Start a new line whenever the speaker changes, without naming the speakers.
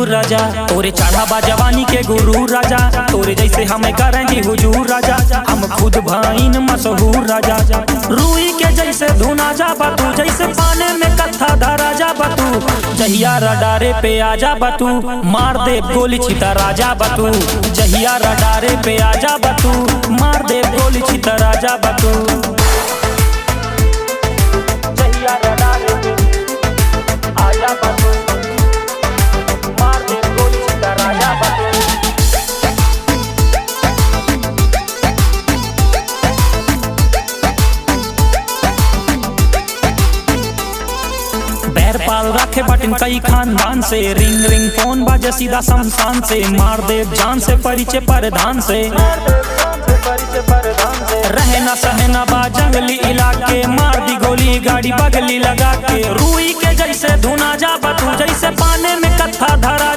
हुजूर राजा, तोरे चढ़ा बा जवानी के गुरु राजा, तोरे जैसे हमें करेंगे हुजूर राजा, हम खुद भाईन मशहूर राजा। रूई के जैसे धुना जा बतू, जैसे पाने में कत्था धरा जा बतू, जहिया रडारे पे आजा बतू, मार दे गोली छिता राजा बतू, जहिया रडारे पे आजा बतू, मार दे गोली छिता राजा बतू, जहिया रडारे पे आजा बतू, मार दे गोली छिता राजा बतू। बैर पाल रखे बटन कई खानदान से, रिंग रिंग फोन बाजे सीधा शमशान से, मार दे जान से परिचय परधान से, रहे ना सहे ना बा जंगली इलाके, मार दी गोली गाड़ी बगली लगा के, रूई के जैसे धुना जा बतू, जैसे पाने में कत्था धरा